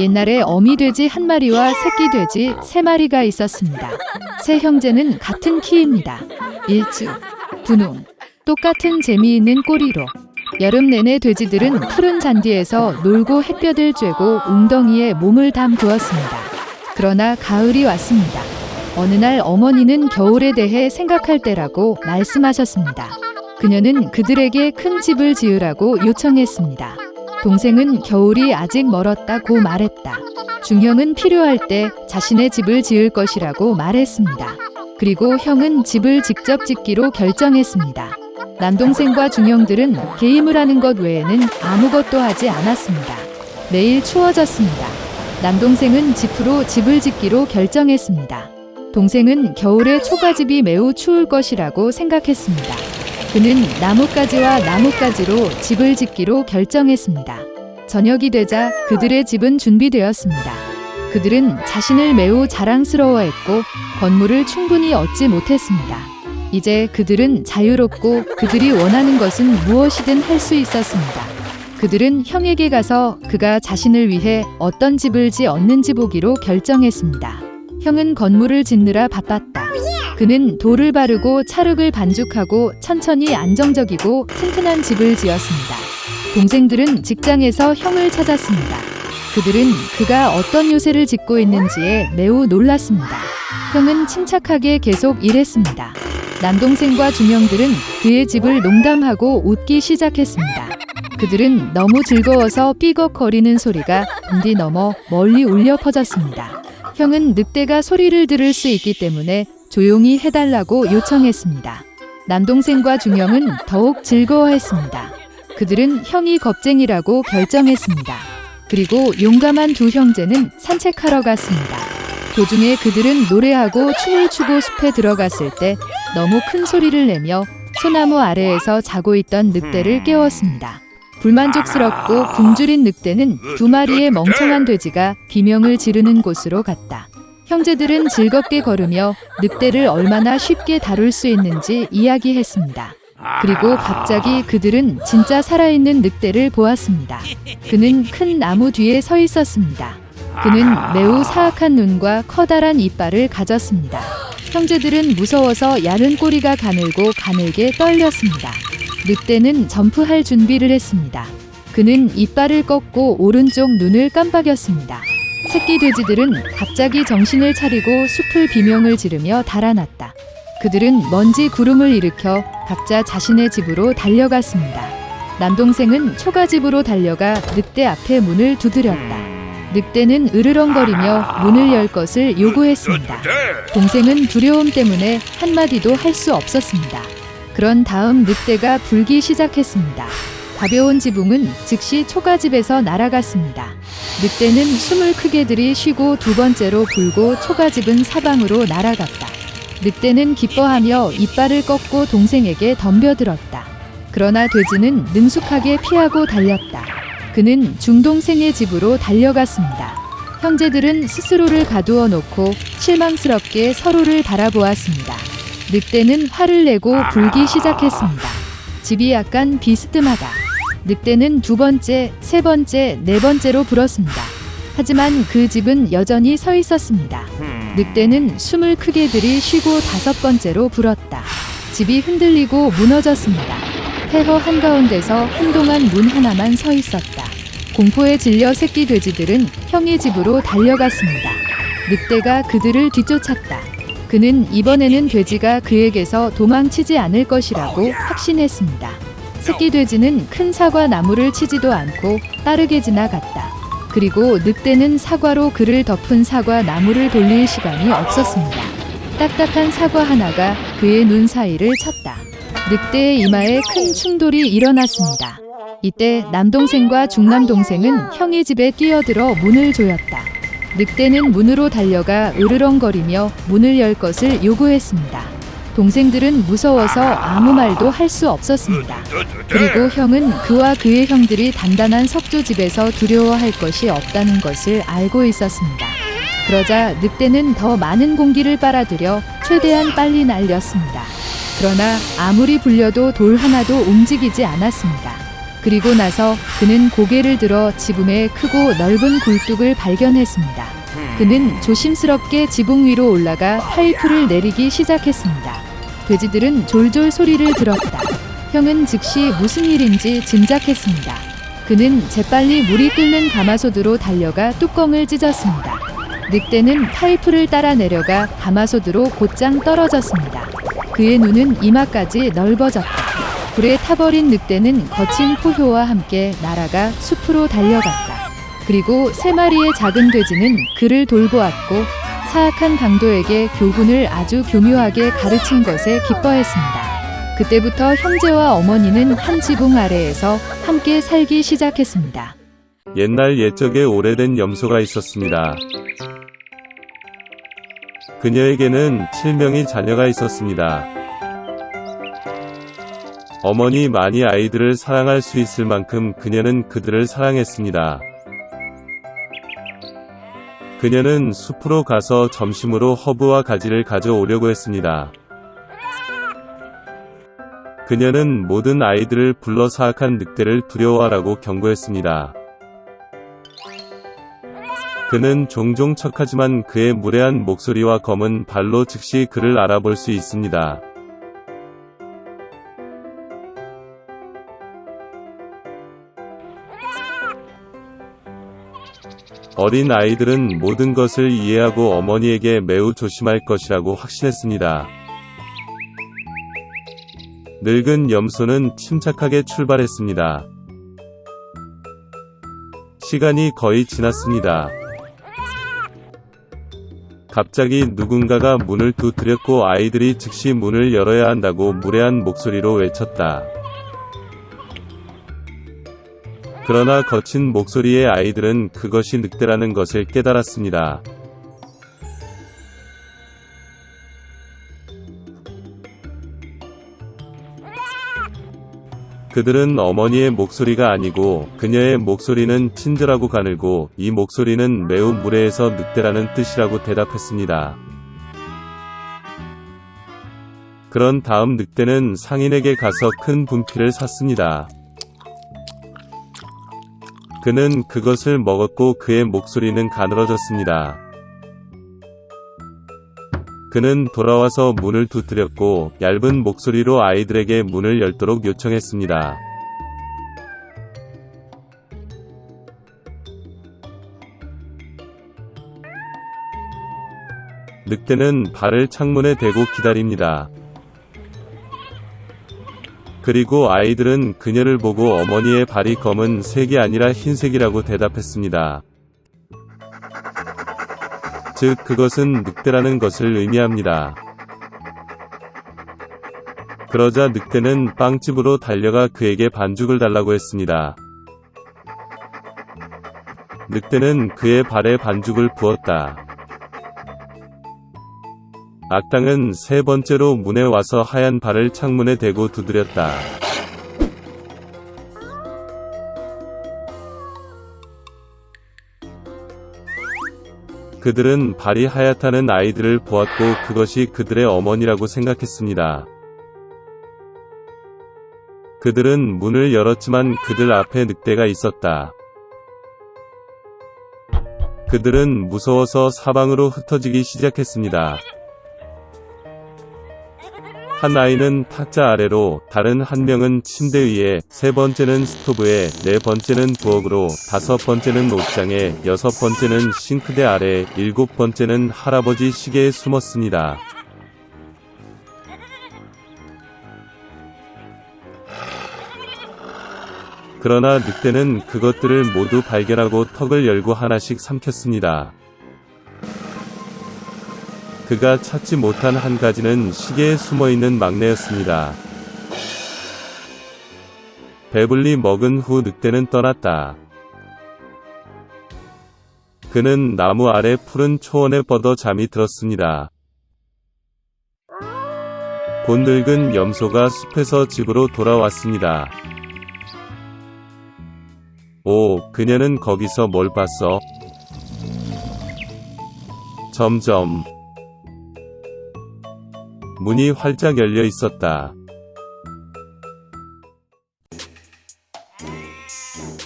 옛날에 어미 돼지 한 마리와 새끼 돼지 세 마리가 있었습니다. 세 형제는 같은 키입니다. 일찍, 분홍, 똑같은 재미있는 꼬리로 여름 내내 돼지들은 푸른 잔디에서 놀고 햇볕을 쬐고 웅덩이에 몸을 담그었습니다. 그러나 가을이 왔습니다. 어느 날 어머니는 겨울에 대해 생각할 때라고 말씀하셨습니다. 그녀는 그들에게 큰 집을 지으라고 요청했습니다. 동생은 겨울이 아직 멀었다고 말했다. 중형은 필요할 때 자신의 집을 지을 것이라고 말했습니다. 그리고 형은 집을 직접 짓기로 결정했습니다. 남동생과 중형들은 게임을 하는 것 외에는 아무것도 하지 않았습니다. 매일 추워졌습니다. 남동생은 지프로 집을 짓기로 결정했습니다. 동생은 겨울에 초가집이 매우 추울 것이라고 생각했습니다. 그는 나뭇가지와 나뭇가지로 집을 짓기로 결정했습니다. 저녁이 되자 그들의 집은 준비되었습니다. 그들은 자신을 매우 자랑스러워했고 건물을 충분히 얻지 못했습니다. 이제 그들은 자유롭고 그들이 원하는 것은 무엇이든 할 수 있었습니다. 그들은 형에게 가서 그가 자신을 위해 어떤 집을 지었는지 보기로 결정했습니다. 형은 건물을 짓느라 바빴다. 그는 돌을 바르고 찰흙을 반죽하고 천천히 안정적이고 튼튼한 집을 지었습니다. 동생들은 직장에서 형을 찾았습니다. 그들은 그가 어떤 요새를 짓고 있는지에 매우 놀랐습니다. 형은 침착하게 계속 일했습니다. 남동생과 중형들은 그의 집을 농담하고 웃기 시작했습니다. 그들은 너무 즐거워서 삐걱거리는 소리가 빈디 넘어 멀리 울려 퍼졌습니다. 형은 늑대가 소리를 들을 수 있기 때문에 조용히 해달라고 요청했습니다. 남동생과 중형은 더욱 즐거워했습니다. 그들은 형이 겁쟁이라고 결정했습니다. 그리고 용감한 두 형제는 산책하러 갔습니다. 도중에 그들은 노래하고 춤을 추고 숲에 들어갔을 때 너무 큰 소리를 내며 소나무 아래에서 자고 있던 늑대를 깨웠습니다. 불만족스럽고 굶주린 늑대는 두 마리의 멍청한 돼지가 비명을 지르는 곳으로 갔다. 형제들은 즐겁게 걸으며 늑대를 얼마나 쉽게 다룰 수 있는지 이야기했습니다. 그리고 갑자기 그들은 진짜 살아있는 늑대를 보았습니다. 그는 큰 나무 뒤에 서 있었습니다. 그는 매우 사악한 눈과 커다란 이빨을 가졌습니다. 형제들은 무서워서 야른 꼬리가 가늘고 가늘게 떨렸습니다. 늑대는 점프할 준비를 했습니다. 그는 이빨을 꺾고 오른쪽 눈을 깜빡였습니다. 새끼 돼지들은 갑자기 정신을 차리고 숲을 비명을 지르며 달아났다. 그들은 먼지 구름을 일으켜 각자 자신의 집으로 달려갔습니다. 남동생은 초가집으로 달려가 늑대 앞에 문을 두드렸다. 늑대는 으르렁거리며 문을 열 것을 요구했습니다. 동생은 두려움 때문에 한마디도 할 수 없었습니다. 그런 다음 늑대가 불기 시작했습니다. 가벼운 지붕은 즉시 초가집에서 날아갔습니다. 늑대는 숨을 크게 들이쉬고 두 번째로 불고 초가집은 사방으로 날아갔다. 늑대는 기뻐하며 이빨을 꺾고 동생에게 덤벼들었다. 그러나 돼지는 능숙하게 피하고 달렸다. 그는 중동생의 집으로 달려갔습니다. 형제들은 스스로를 가두어 놓고 실망스럽게 서로를 바라보았습니다. 늑대는 화를 내고 불기 시작했습니다. 집이 약간 비스듬하다. 늑대는 두 번째, 세 번째, 네 번째로 불었습니다. 하지만 그 집은 여전히 서 있었습니다. 늑대는 숨을 크게 들이쉬고 다섯 번째로 불었다. 집이 흔들리고 무너졌습니다. 폐허 한가운데서 한동안 문 하나만 서 있었다. 공포에 질려 새끼 돼지들은 형의 집으로 달려갔습니다. 늑대가 그들을 뒤쫓았다. 그는 이번에는 돼지가 그에게서 도망치지 않을 것이라고 확신했습니다. 새끼 돼지는 큰 사과 나무를 치지도 않고 빠르게 지나갔다. 그리고 늑대는 사과로 그를 덮은 사과 나무를 돌릴 시간이 없었습니다. 딱딱한 사과 하나가 그의 눈 사이를 쳤다. 늑대의 이마에 큰 충돌이 일어났습니다. 이때 남동생과 중남동생은 형의 집에 뛰어들어 문을 조였다. 늑대는 문으로 달려가 으르렁거리며 문을 열 것을 요구했습니다. 동생들은 무서워서 아무 말도 할 수 없었습니다. 그리고 형은 그와 그의 형들이 단단한 석조집에서 두려워할 것이 없다는 것을 알고 있었습니다. 그러자 늑대는 더 많은 공기를 빨아들여 최대한 빨리 날렸습니다. 그러나 아무리 불려도 돌 하나도 움직이지 않았습니다. 그리고 나서 그는 고개를 들어 지붕에 크고 넓은 굴뚝을 발견했습니다. 그는 조심스럽게 지붕 위로 올라가 파이프를 내리기 시작했습니다. 돼지들은 졸졸 소리를 들었다. 형은 즉시 무슨 일인지 짐작했습니다. 그는 재빨리 물이 끓는 가마솥으로 달려가 뚜껑을 찢었습니다. 늑대는 파이프를 따라 내려가 가마솥으로 곧장 떨어졌습니다. 그의 눈은 이마까지 넓어졌다. 불에 타버린 늑대는 거친 포효와 함께 날아가 숲으로 달려갔다. 그리고 3마리의 작은 돼지는 그를 돌보았고 사악한 강도에게 교훈을 아주 교묘하게 가르친 것에 기뻐했습니다. 그때부터 형제와 어머니는 한 지붕 아래에서 함께 살기 시작했습니다. 옛날 옛적에 오래된 염소가 있었습니다. 그녀에게는 7명의 자녀가 있었습니다. 어머니 많이 아이들을 사랑할 수 있을 만큼 그녀는 그들을 사랑했습니다. 그녀는 숲으로 가서 점심으로 허브와 가지를 가져오려고 했습니다. 그녀는 모든 아이들을 불러 사악한 늑대를 두려워하라고 경고했습니다. 그는 종종 척하지만 그의 무례한 목소리와 검은 발로 즉시 그를 알아볼 수 있습니다. 어린 아이들은 모든 것을 이해하고 어머니에게 매우 조심할 것이라고 확신했습니다. 늙은 염소는 침착하게 출발했습니다. 시간이 거의 지났습니다. 갑자기 누군가가 문을 두드렸고 아이들이 즉시 문을 열어야 한다고 무례한 목소리로 외쳤다. 그러나 거친 목소리의 아이들은 그것이 늑대라는 것을 깨달았습니다. 그들은 어머니의 목소리가 아니고 그녀의 목소리는 친절하고 가늘고 이 목소리는 매우 무례해서 늑대라는 뜻이라고 대답했습니다. 그런 다음 늑대는 상인에게 가서 큰 분필을 샀습니다. 그는 그것을 먹었고 그의 목소리는 가늘어졌습니다. 그는 돌아와서 문을 두드렸고 얇은 목소리로 아이들에게 문을 열도록 요청했습니다. 늑대는 발을 창문에 대고 기다립니다. 그리고 아이들은 그녀를 보고 어머니의 발이 검은 색이 아니라 흰색이라고 대답했습니다. 즉, 그것은 늑대라는 것을 의미합니다. 그러자 늑대는 빵집으로 달려가 그에게 반죽을 달라고 했습니다. 늑대는 그의 발에 반죽을 부었다. 악당은 3번째로 문에 와서 하얀 발을 창문에 대고 두드렸다. 그들은 발이 하얗다는 아이들을 보았고 그것이 그들의 어머니라고 생각했습니다. 그들은 문을 열었지만 그들 앞에 늑대가 있었다. 그들은 무서워서 사방으로 흩어지기 시작했습니다. 한 아이는 탁자 아래로, 다른 한 명은 침대 위에, 3번째는 스토브에, 4번째는 부엌으로, 5번째는 옷장에, 6번째는 싱크대 아래, 7번째는 할아버지 시계에 숨었습니다. 그러나 늑대는 그것들을 모두 발견하고 턱을 열고 하나씩 삼켰습니다. 그가 찾지 못한 한 가지는 시계에 숨어있는 막내였습니다. 배불리 먹은 후 늑대는 떠났다. 그는 나무 아래 푸른 초원에 뻗어 잠이 들었습니다. 곧 늙은 염소가 숲에서 집으로 돌아왔습니다. 오, 그녀는 거기서 뭘 봤어? 점점. 문이 활짝 열려 있었다.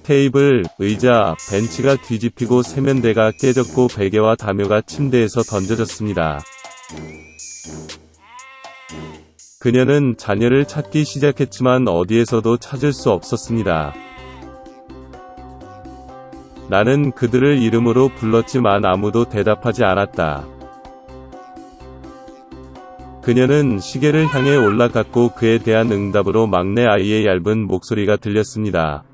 테이블, 의자, 벤치가 뒤집히고 세면대가 깨졌고 베개와 담요가 침대에서 던져졌습니다. 그녀는 자녀를 찾기 시작했지만 어디에서도 찾을 수 없었습니다. 나는 그들을 이름으로 불렀지만 아무도 대답하지 않았다. 그녀는 시계를 향해 올라갔고 그에 대한 응답으로 막내 아이의 얇은 목소리가 들렸습니다.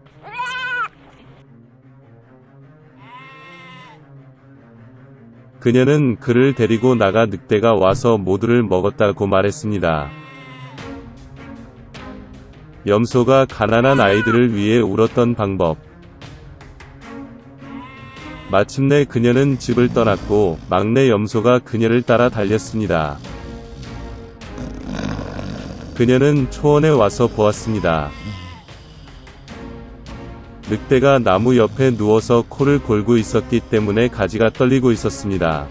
그녀는 그를 데리고 나가 늑대가 와서 모두를 먹었다고 말했습니다. 염소가 가난한 아이들을 위해 울었던 방법. 마침내 그녀는 집을 떠났고 막내 염소가 그녀를 따라 달렸습니다. 그녀는 초원에 와서 보았습니다. 늑대가 나무 옆에 누워서 코를 골고 있었기 때문에 가지가 떨리고 있었습니다.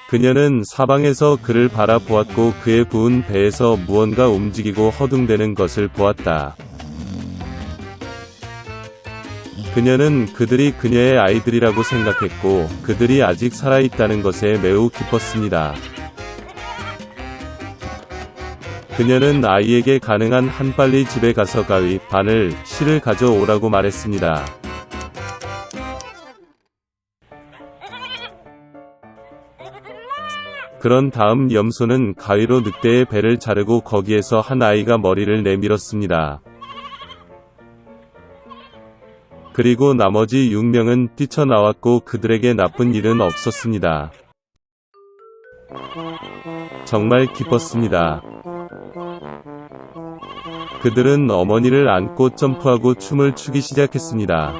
그녀는 사방에서 그를 바라보았고 그의 부은 배에서 무언가 움직이고 허둥대는 것을 보았다. 그녀는 그들이 그녀의 아이들이라고 생각했고 그들이 아직 살아있다는 것에 매우 기뻤습니다. 그녀는 아이에게 가능한 한 빨리 집에 가서 가위, 바늘, 실을 가져오라고 말했습니다. 그런 다음 염소는 가위로 늑대의 배를 자르고 거기에서 한 아이가 머리를 내밀었습니다. 그리고 나머지 6명은 뛰쳐나왔고 그들에게 나쁜 일은 없었습니다. 정말 기뻤습니다. 그들은 어머니를 안고 점프하고 춤을 추기 시작했습니다.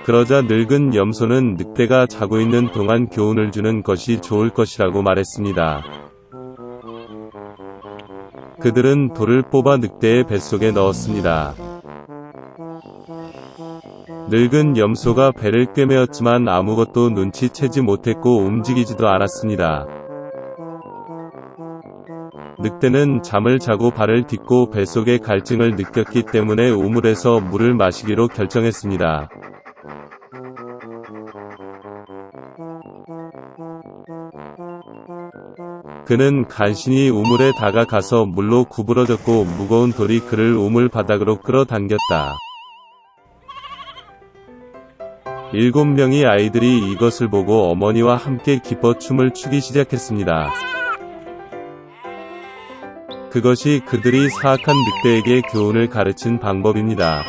그러자 늙은 염소는 늑대가 자고 있는 동안 교훈을 주는 것이 좋을 것이라고 말했습니다. 그들은 돌을 뽑아 늑대의 뱃속에 넣었습니다. 늙은 염소가 배를 꿰매었지만 아무것도 눈치채지 못했고 움직이지도 않았습니다. 늑대는 잠을 자고 발을 딛고 뱃속의 갈증을 느꼈기 때문에 우물에서 물을 마시기로 결정했습니다. 그는 간신히 우물에 다가가서 물로 구부러졌고 무거운 돌이 그를 우물 바닥으로 끌어당겼다. 7명의 아이들이 이것을 보고 어머니와 함께 기뻐 춤을 추기 시작했습니다. 그것이 그들이 사악한 늑대에게 교훈을 가르친 방법입니다.